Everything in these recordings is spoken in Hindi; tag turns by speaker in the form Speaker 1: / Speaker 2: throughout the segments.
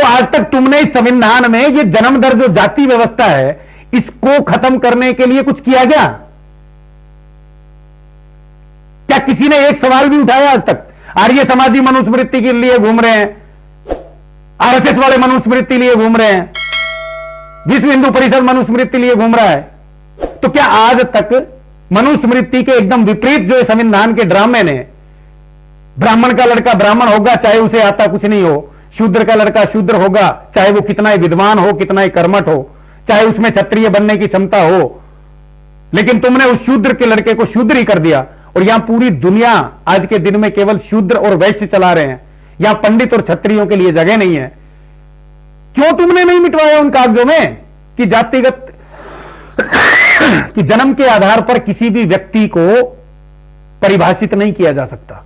Speaker 1: आज तक तुमने इस संविधान में ये जन्म दर जो जाति व्यवस्था है इसको खत्म करने के लिए कुछ किया गया? क्या किसी ने एक सवाल भी उठाया आज तक? आर्य समाजी मनुस्मृति के लिए घूम रहे हैं, आरएसएस वाले मनुस्मृति लिए घूम रहे हैं, विश्व हिंदू परिषद मनुस्मृति लिए घूम रहा है। तो क्या आज तक मनुस्मृति के एकदम विपरीत जो संविधान के ड्रामे ने, ब्राह्मण का लड़का ब्राह्मण होगा चाहे उसे आता कुछ नहीं हो, शूद्र का लड़का शूद्र होगा चाहे वो कितना ही विद्वान हो, कितना ही कर्मठ हो, चाहे उसमें क्षत्रिय बनने की क्षमता हो, लेकिन तुमने उस शूद्र के लड़के को शूद्र ही कर दिया। और यहां पूरी दुनिया आज के दिन में केवल शूद्र और वैश्य चला रहे हैं, यहां पंडित और क्षत्रियों के लिए जगह नहीं है। क्यों तुमने नहीं मिटवाया उन कागजों में कि जातिगत कि जन्म के आधार पर किसी भी व्यक्ति को परिभाषित नहीं किया जा सकता?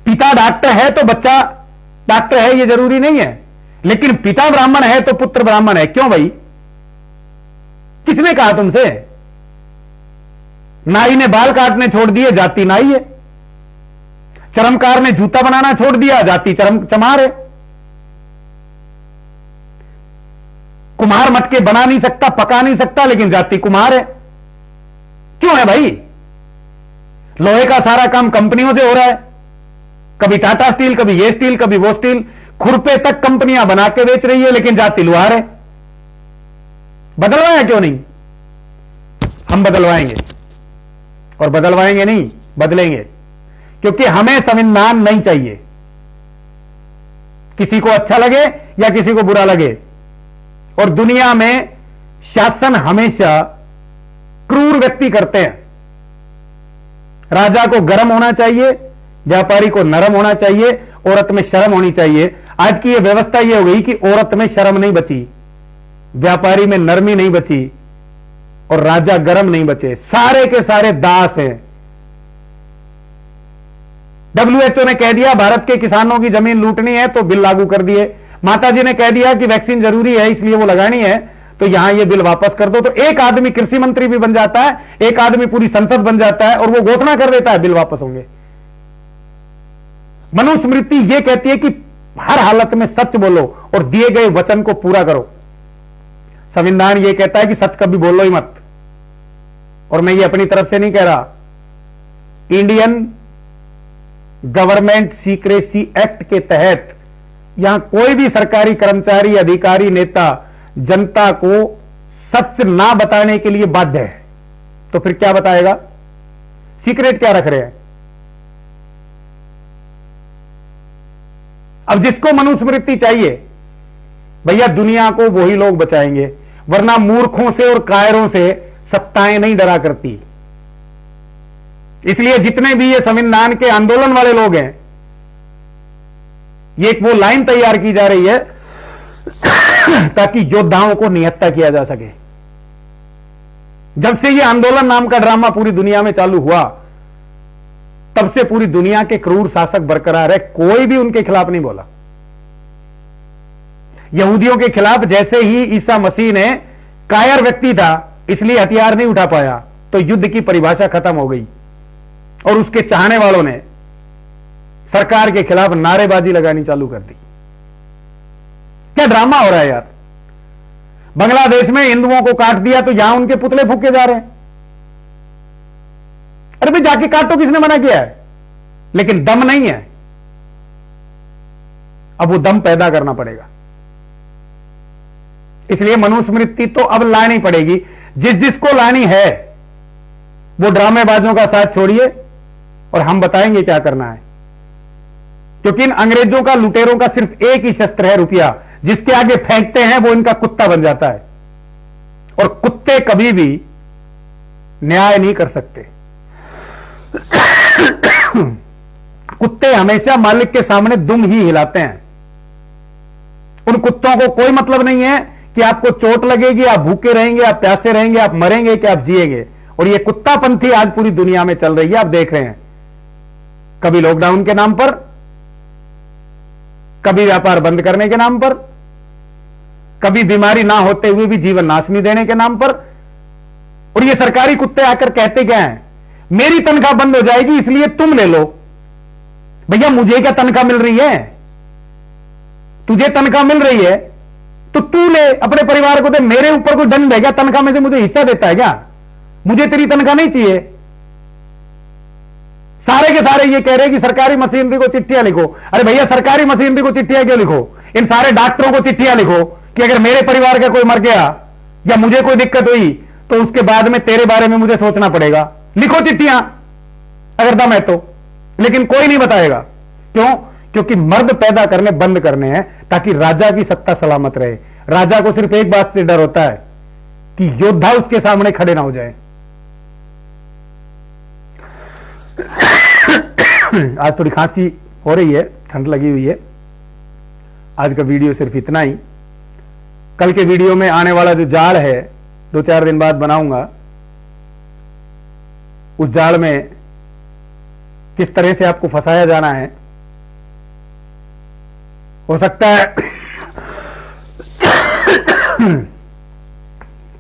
Speaker 1: पिता डॉक्टर है तो बच्चा डॉक्टर है यह जरूरी नहीं है, लेकिन पिता ब्राह्मण है तो पुत्र ब्राह्मण है। क्यों भाई? किसने कहा तुमसे? नाई ने बाल काटने छोड़ दिए, जाति नाई है। चरमकार ने जूता बनाना छोड़ दिया, जाति चमार है। कुम्हार मटके बना नहीं सकता, पका नहीं सकता, लेकिन जाति कुम्हार है। क्यों है भाई? लोहे का सारा काम कंपनियों से हो रहा है, कभी टाटा स्टील, कभी ये स्टील, कभी वो स्टील, खुरपे तक कंपनियां बना के बेच रही है, लेकिन जाति लुहार है। बदलवाया क्यों नहीं? हम बदलवाएंगे, और बदलवाएंगे नहीं, बदलेंगे, क्योंकि हमें संविधान नहीं चाहिए। किसी को अच्छा लगे या किसी को बुरा लगे, और दुनिया में शासन हमेशा क्रूर व्यक्ति करते हैं। राजा को गर्म होना चाहिए, व्यापारी को नरम होना चाहिए, औरत में शर्म होनी चाहिए। आज की यह व्यवस्था यह हो गई कि औरत में शर्म नहीं बची, व्यापारी में नरमी नहीं बची, और राजा गर्म नहीं बचे। सारे के सारे दास हैं। WHO ने कह दिया भारत के किसानों की जमीन लूटनी है तो बिल लागू कर दिए। माताजी ने कह दिया कि वैक्सीन जरूरी है इसलिए वो लगानी है, तो यहां ये बिल वापस कर दो। तो एक आदमी कृषि मंत्री भी बन जाता है, एक आदमी पूरी संसद बन जाता है, और वो घोषणा कर देता है बिल वापस होंगे। मनुस्मृति ये कहती है कि हर हालत में सच बोलो और दिए गए वचन को पूरा करो। संविधान ये कहता है कि सच कभी बोलो ही मत। और मैं ये अपनी तरफ से नहीं कह रहा, इंडियन गवर्नमेंट सीक्रेसी एक्ट के तहत यहां कोई भी सरकारी कर्मचारी, अधिकारी, नेता जनता को सच ना बताने के लिए बाध्य है। तो फिर क्या बताएगा? सीक्रेट क्या रख रहे हैं? अब जिसको मनुस्मृति चाहिए भैया, दुनिया को वही लोग बचाएंगे, वरना मूर्खों से और कायरों से सत्ताएं नहीं डरा करती। इसलिए जितने भी ये संविधान के आंदोलन वाले लोग हैं, ये एक वो लाइन तैयार की जा रही है ताकि योद्धाओं को निहत्था किया जा सके। जब से ये आंदोलन नाम का ड्रामा पूरी दुनिया में चालू हुआ, तब से पूरी दुनिया के क्रूर शासक बरकरार है, कोई भी उनके खिलाफ नहीं बोला। यहूदियों के खिलाफ जैसे ही ईसा मसीह ने, कायर व्यक्ति था इसलिए हथियार नहीं उठा पाया, तो युद्ध की परिभाषा खत्म हो गई, और उसके चाहने वालों ने सरकार के खिलाफ नारेबाजी लगानी चालू कर दी। क्या ड्रामा हो रहा है यार? बांग्लादेश में हिंदुओं को काट दिया तो यहां उनके पुतले फूके जा रहे हैं। अरे भाई जाके काटो, किसने मना किया है? लेकिन दम नहीं है, अब वो दम पैदा करना पड़ेगा। इसलिए मनुस्मृति तो अब लानी पड़ेगी। जिसको लानी है वो ड्रामेबाजों का साथ छोड़िए, और हम बताएंगे क्या करना है। क्योंकि इन अंग्रेजों का, लुटेरों का सिर्फ एक ही शस्त्र है, रुपया। जिसके आगे फेंकते हैं वो इनका कुत्ता बन जाता है, और कुत्ते कभी भी न्याय नहीं कर सकते। कुत्ते हमेशा मालिक के सामने दुम ही हिलाते हैं। उन कुत्तों को कोई मतलब नहीं है कि आपको चोट लगेगी, आप भूखे रहेंगे, आप प्यासे रहेंगे, आप मरेंगे कि आप जिएंगे। और ये कुत्तापंथी आज पूरी दुनिया में चल रही है, आप देख रहे हैं। कभी लॉकडाउन के नाम पर, कभी व्यापार बंद करने के नाम पर, कभी बीमारी ना होते हुए भी जीवन नाशनी देने के नाम पर। और ये सरकारी कुत्ते आकर कहते क्या हैं? मेरी तनख्वाह बंद हो जाएगी इसलिए तुम ले लो, भैया मुझे क्या तनख्वाह मिल रही है? तुझे तनख्वाह मिल रही है तो तू ले, अपने परिवार को दे। मेरे ऊपर कोई दंड है क्या? तनख्वाह में से मुझे हिस्सा देता है क्या? मुझे तेरी तनख्वाह नहीं चाहिए। सारे के सारे ये कह रहे हैं कि सरकारी मशीनरी को चिट्ठियां लिखो। अरे भैया सरकारी मशीनरी को चिट्ठियां क्यों लिखो? इन सारे डॉक्टरों को चिट्ठियां लिखो कि अगर मेरे परिवार का कोई मर गया या मुझे कोई दिक्कत हुई तो उसके बाद में तेरे बारे में मुझे सोचना पड़ेगा। लिखो चिट्ठियां अगर दम है तो। लेकिन कोई नहीं बताएगा। क्यों? क्योंकि मर्द पैदा करने बंद करने हैं ताकि राजा की सत्ता सलामत रहे। राजा को सिर्फ एक बात से डर होता है कि योद्धा उसके सामने खड़े ना हो जाए। आज थोड़ी खांसी हो रही है, ठंड लगी हुई है। आज का वीडियो सिर्फ इतना ही। कल के वीडियो में आने वाला जो जाल है 2-4 दिन बाद बनाऊंगा। उस जाल में किस तरह से आपको फंसाया जाना है। हो सकता है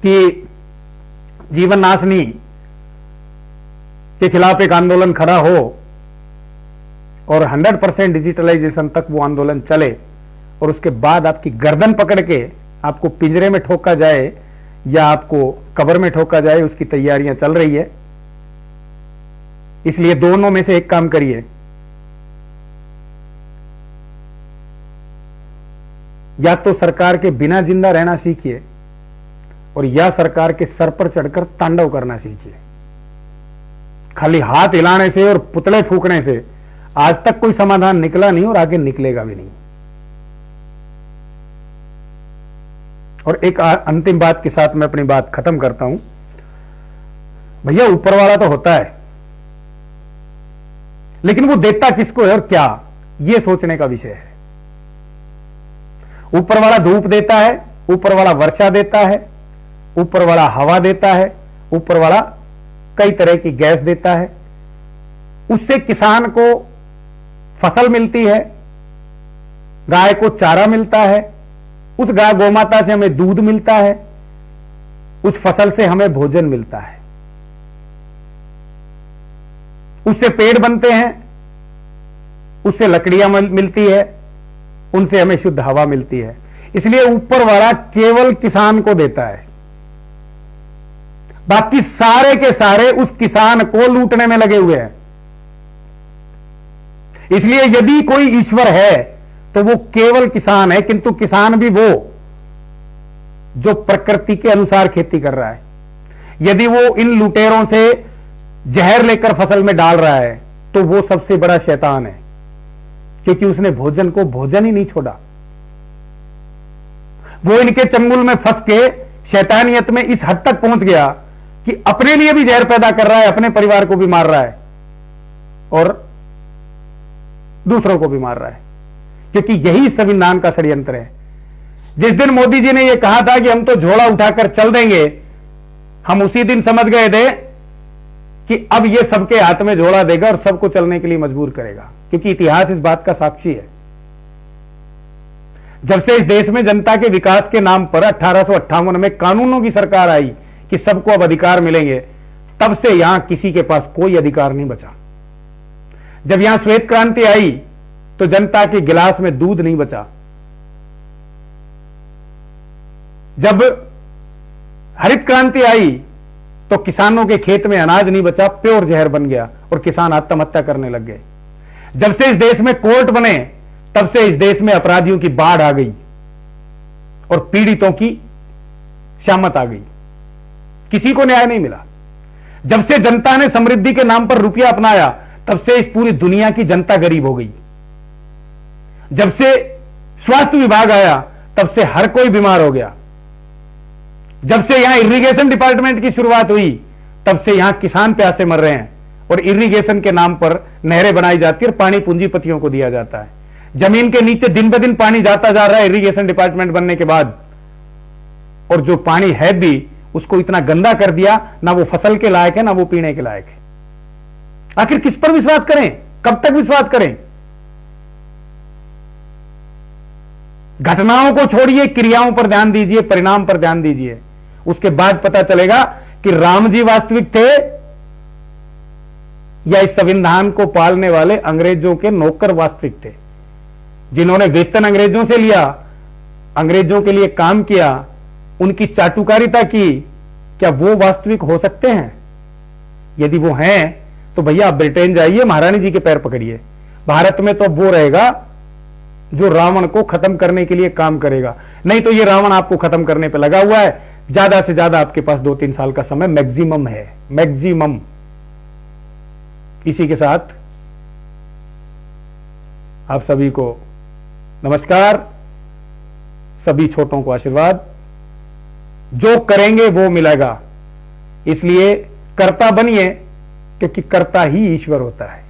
Speaker 1: कि जीवन नाशनी के खिलाफ एक आंदोलन खड़ा हो और 100% डिजिटलाइजेशन तक वो आंदोलन चले और उसके बाद आपकी गर्दन पकड़ के आपको पिंजरे में ठोका जाए या आपको कब्र में ठोका जाए, उसकी तैयारियां चल रही है। इसलिए दोनों में से एक काम करिए। या तो सरकार के बिना जिंदा रहना सीखिए और या सरकार के सर पर चढ़कर तांडव करना सीखिए। खाली हाथ हिलाने से और पुतले फूकने से आज तक कोई समाधान निकला नहीं और आगे निकलेगा भी नहीं। और एक अंतिम बात के साथ मैं अपनी बात खत्म करता हूं। भैया ऊपर वाला तो होता है, लेकिन वो देता किसको है और क्या, ये सोचने का विषय है। ऊपर वाला धूप देता है, ऊपर वाला वर्षा देता है, ऊपर वाला हवा देता है, ऊपर वाला कई तरह की गैस देता है। उससे किसान को फसल मिलती है, गाय को चारा मिलता है, उस गाय गोमाता से हमें दूध मिलता है, उस फसल से हमें भोजन मिलता है, उससे पेड़ बनते हैं, उससे लकड़ियां मिलती है, उनसे हमें शुद्ध हवा मिलती है। इसलिए ऊपर वाला केवल किसान को देता है, बाकी सारे के सारे उस किसान को लूटने में लगे हुए हैं। इसलिए यदि कोई ईश्वर है तो वो केवल किसान है, किंतु किसान भी वो जो प्रकृति के अनुसार खेती कर रहा है। यदि वो इन लुटेरों से जहर लेकर फसल में डाल रहा है तो वो सबसे बड़ा शैतान है, क्योंकि उसने भोजन को भोजन ही नहीं छोड़ा। वो इनके चंगुल में फंस के शैतानियत में इस हद तक पहुंच गया कि अपने लिए भी जहर पैदा कर रहा है, अपने परिवार को भी मार रहा है और दूसरों को भी मार रहा है, क्योंकि यही संविधान का षड्यंत्र है। जिस दिन मोदी जी ने यह कहा था कि हम तो झोला उठाकर चल देंगे, हम उसी दिन समझ गए थे कि अब यह सबके हाथ में झोला देगा और सबको चलने के लिए मजबूर करेगा, क्योंकि इतिहास इस बात का साक्षी है। जब से इस देश में जनता के विकास के नाम पर 1858 में कानूनों की सरकार आई कि सबको अब अधिकार मिलेंगे, तब से यहां किसी के पास कोई अधिकार नहीं बचा। जब यहां श्वेत क्रांति आई तो जनता के गिलास में दूध नहीं बचा। जब हरित क्रांति आई तो किसानों के खेत में अनाज नहीं बचा, प्योर जहर बन गया और किसान आत्महत्या करने लग गए। जब से इस देश में कोर्ट बने तब से इस देश में अपराधियों की बाढ़ आ गई और पीड़ितों की शामत आ गई, किसी को न्याय नहीं मिला। जब से जनता ने समृद्धि के नाम पर रुपया अपनाया तब से इस पूरी दुनिया की जनता गरीब हो गई। जब से स्वास्थ्य विभाग आया तब से हर कोई बीमार हो गया। जब से यहां इरिगेशन डिपार्टमेंट की शुरुआत हुई तब से यहां किसान प्यासे मर रहे हैं और इरिगेशन के नाम पर नहरें बनाई जाती है और पानी पूंजीपतियों को दिया जाता है। जमीन के नीचे दिन ब दिन पानी जाता जा रहा है इरिगेशन डिपार्टमेंट बनने के बाद, और जो पानी है भी उसको इतना गंदा कर दिया, ना वो फसल के लायक है ना वो पीने के लायक है। आखिर किस पर विश्वास करें, कब तक विश्वास करें? घटनाओं को छोड़िए, क्रियाओं पर ध्यान दीजिए, परिणाम पर ध्यान दीजिए। उसके बाद पता चलेगा कि राम जी वास्तविक थे या इस संविधान को पालने वाले अंग्रेजों के नौकर वास्तविक थे? जिन्होंने वेतन अंग्रेजों से लिया, अंग्रेजों के लिए काम किया, उनकी चाटुकारिता की, क्या वो वास्तविक हो सकते हैं? यदि वो हैं तो भैया आप ब्रिटेन जाइए, महारानी जी के पैर पकड़िए। भारत में तो वो रहेगा जो रावण को खत्म करने के लिए काम करेगा। नहीं तो ये रावण आपको खत्म करने पे लगा हुआ है। ज्यादा से ज्यादा आपके पास 2-3 साल का समय मैक्सिमम है, मैक्सिमम। इसी के साथ आप सभी को नमस्कार, सभी छोटों को आशीर्वाद। जो करेंगे वो मिलेगा, इसलिए कर्ता बनिए, क्योंकि कर्ता ही ईश्वर होता है।